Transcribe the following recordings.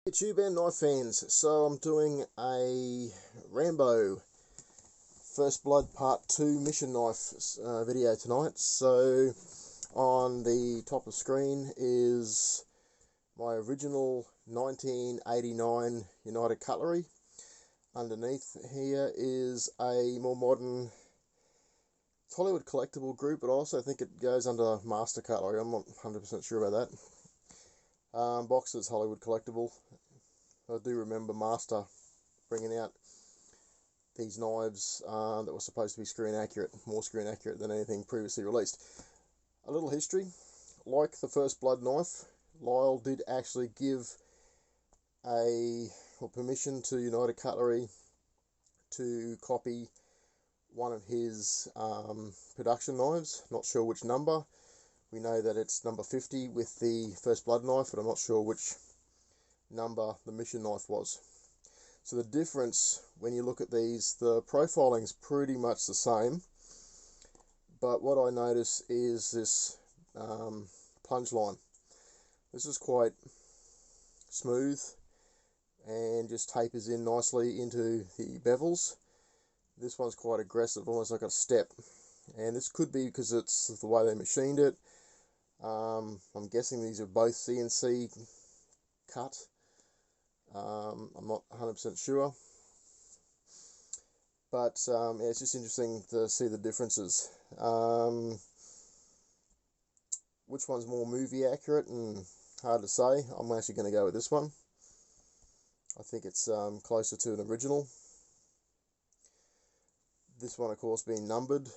YouTube and knife fans, so I'm doing a Rambo First Blood Part 2 mission knife video tonight. So on the top of screen is my original 1989 United Cutlery. Underneath here is a more modern Hollywood collectible group, but I also think it goes under Master Cutlery. I'm not 100% sure about that. Boxes Hollywood collectible. I do remember Master bringing out these knives that were supposed to be screw accurate, more screw accurate than anything previously released. A little history: like the First Blood knife, Lyle did actually give permission to United Cutlery to copy one of his production knives. Not sure which number. We know that it's number 50 with the First Blood knife, but I'm not sure which number the mission knife was. So the difference when you look at these, the profiling is pretty much the same, but what I notice is this plunge line. This is quite smooth and just tapers in nicely into the bevels. This one's quite aggressive, almost like a step, and this could be because it's the way they machined it. I'm guessing these are both CNC cut. I'm not 100% sure, but yeah, it's just interesting to see the differences. Which one's more movie accurate and hard to say. I'm actually going to go with this one. I think it's closer to an original. This one, of course, being numbered.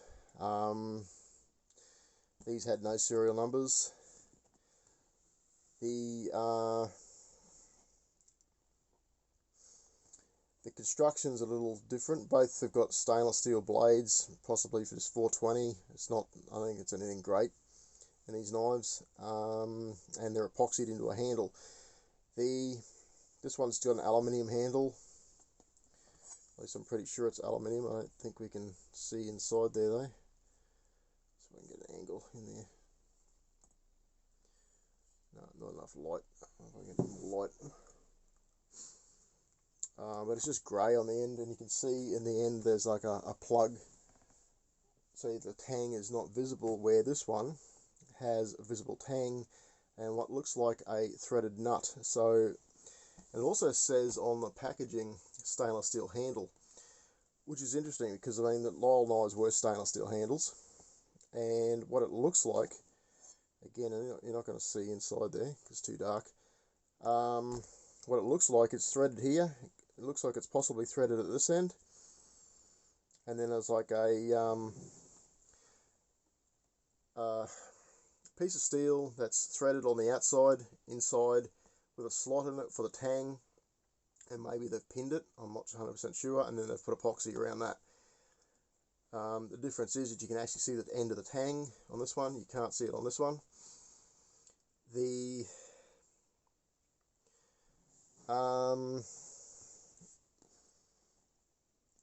These had no serial numbers. The construction's a little different. Both have got stainless steel blades, possibly for this 420. It's not, I think it's anything great in these knives, and they're epoxied into a handle. This one's got an aluminium handle. At least I'm pretty sure it's aluminium. I don't think we can see inside there though. So we can get an angle in there. No, not enough light. If I get more light. But it's just grey on the end, and you can see in the end there's like a plug, so the tang is not visible, where this one has a visible tang and what looks like a threaded nut. So it also says on the packaging stainless steel handle, which is interesting because I mean the Lyle knives were stainless steel handles, and what it looks like, again, you're not going to see inside there because it's too dark. What it looks like, it's threaded here. It looks like it's possibly threaded at this end, and then there's like a piece of steel that's threaded on the outside, inside, with a slot in it for the tang, and maybe they've pinned it, I'm not 100% sure, and then they've put epoxy around that. The difference is that you can actually see the end of the tang on this one. You can't see it on this one.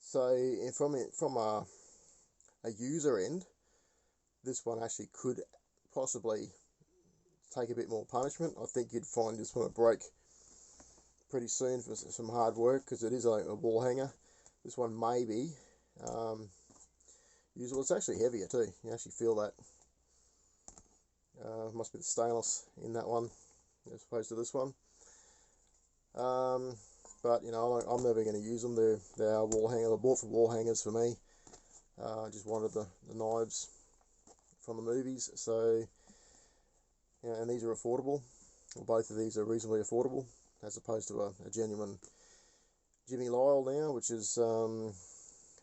So from a user end, this one actually could possibly take a bit more punishment. I think you'd find this one would break pretty soon for some hard work, because it is a wall hanger. This one may be usable. It's actually heavier too. You actually feel that. Must be the stainless in that one as opposed to this one. But you know, I'm never going to use them. They are wall hangers. They're bought for wall hangers for me. I just wanted the knives from the movies. So, you know, and these are affordable. Well, both of these are reasonably affordable, as opposed to a genuine Jimmy Lyle now, which is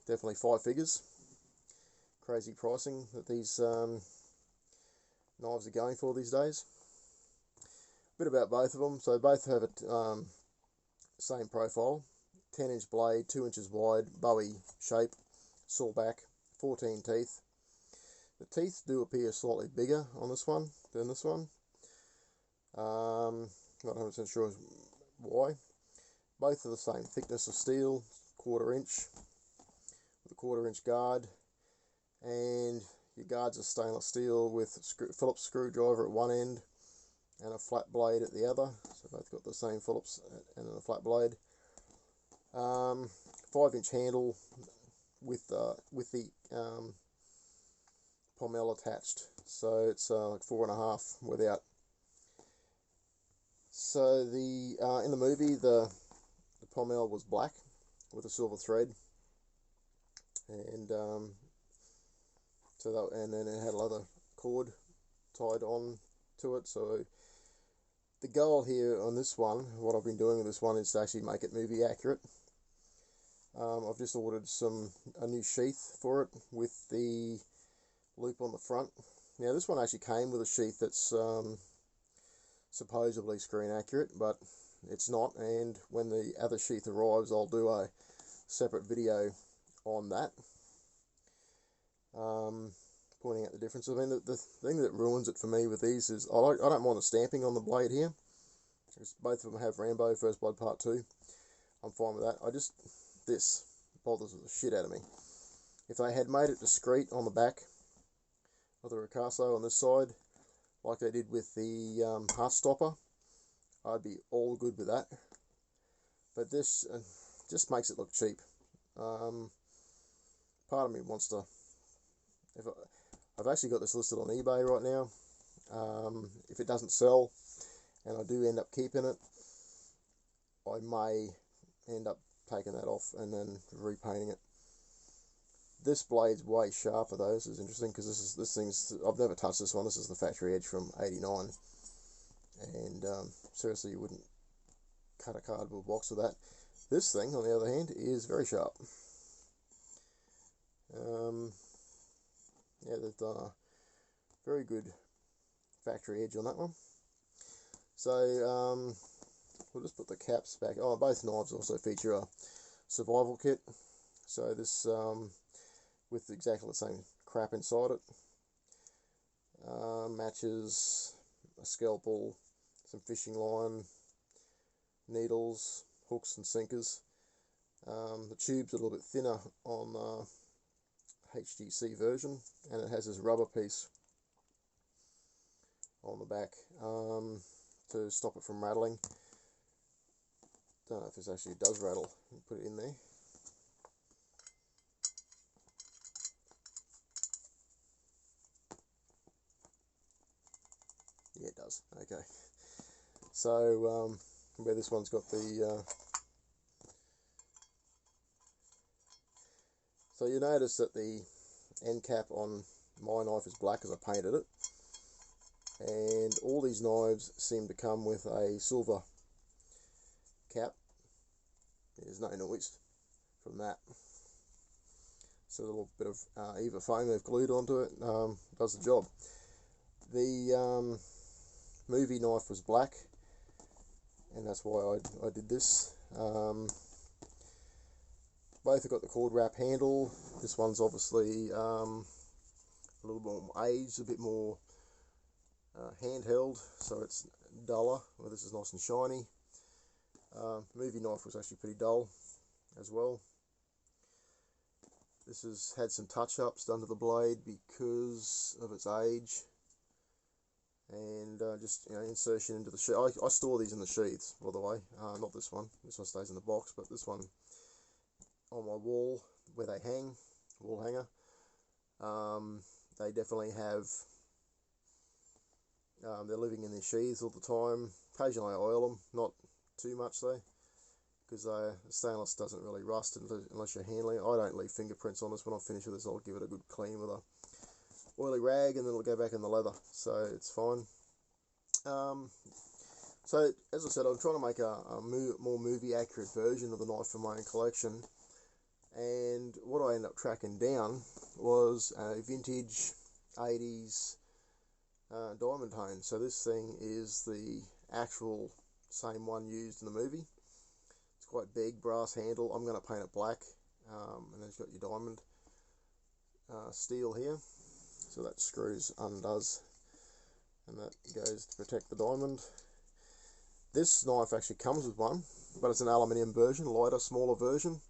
definitely 5 figures. Crazy pricing that these knives are going for these days. A bit about both of them. So both have a same profile, 10-inch blade, 2 inches wide, Bowie shape, saw back, 14 teeth. The teeth do appear slightly bigger on this one than this one. Not 100% sure why. Both are the same thickness of steel, 1/4 inch, with a 1/4 inch guard, and your guards are stainless steel with Phillips screwdriver at one end and a flat blade at the other. So both got the same Phillips and a flat blade. 5-inch handle with the pommel attached. So it's like 4.5 without. So the in the movie the pommel was black with a silver thread, and and then it had a leather cord tied on to it. So the goal here on this one, what I've been doing with this one, is to actually make it movie accurate. I've just ordered a new sheath for it with the loop on the front. Now this one actually came with a sheath that's supposedly screen accurate, but it's not, and when the other sheath arrives I'll do a separate video on that, pointing out the difference. I mean, the thing that ruins it for me with these is I don't mind the stamping on the blade here, because both of them have Rambo First Blood Part 2. I'm fine with that. This bothers the shit out of me. If they had made it discreet on the back of the Ricasso on this side, like they did with the Heartstopper, I'd be all good with that. But this just makes it look cheap. Part of me wants to. I've actually got this listed on eBay right now. If it doesn't sell, and I do end up keeping it, I may end up taking that off and then repainting it. This blade's way sharper though. This is interesting because this thing's, I've never touched this one. This is the factory edge from '89, and seriously, you wouldn't cut a cardboard box with that. This thing, on the other hand, is very sharp. Yeah, they've done a very good factory edge on that one. So we'll just put the caps back. Oh, both knives also feature a survival kit. So this with exactly the same crap inside it. Matches, a scalpel, some fishing line, needles, hooks and sinkers. The tube's a little bit thinner on the HGC version, and it has this rubber piece on the back to stop it from rattling. Don't know if this actually does rattle. Put it in there. Yeah, it does. Okay. So where this one's got the so you notice that the end cap on my knife is black because I painted it, and all these knives seem to come with a silver cap. There's no noise from that. So a little bit of Eva foam they've glued onto it does the job. The movie knife was black, and that's why I did this. Both have got the cord wrap handle. This one's obviously a little more aged, a bit more handheld, so it's duller. Well, this is nice and shiny. Movie knife was actually pretty dull as well. This has had some touch-ups done to the blade because of its age, and just insertion into the sheath. I store these in the sheaths, by the way. Not this one. This one stays in the box, but this one on my wall where they hang, wall hanger. They definitely have. They're living in their sheaths all the time. Occasionally I oil them, not too much though, because stainless doesn't really rust unless you're handling it. I don't leave fingerprints on this. When I'm finished with this, I'll give it a good clean with a oily rag, and then it'll go back in the leather, so it's fine. So as I said, I'm trying to make a more movie accurate version of the knife for my own collection, and what I ended up tracking down was a vintage 80s diamond tone. So this thing is the actual same one used in the movie. It's quite big, brass handle. I'm going to paint it black, and then it's got your diamond steel here. So that screws, undoes, and that goes to protect the diamond. This knife actually comes with one, but it's an aluminium version, lighter, smaller version.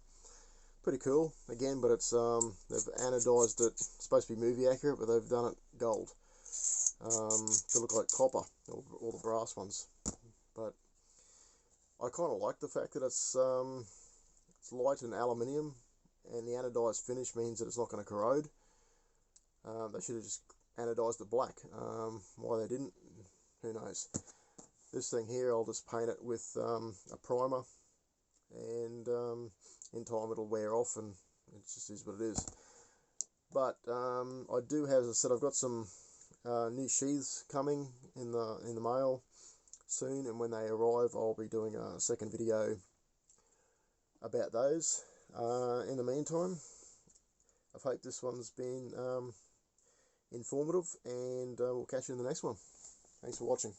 Pretty cool, again, but it's they've anodized it. It's supposed to be movie accurate, but they've done it gold. to look like copper, or the brass ones. But I kind of like the fact that it's light and aluminium, and the anodized finish means that it's not going to corrode. They should have just anodized it black. Why they didn't, who knows. This thing here, I'll just paint it with a primer, and in time it'll wear off, and it just is what it is. But I do have, as I said, I've got some new sheaths coming in the mail soon, and when they arrive I'll be doing a second video about those. In the meantime, I hope this one's been informative, and we'll catch you in the next one. Thanks for watching.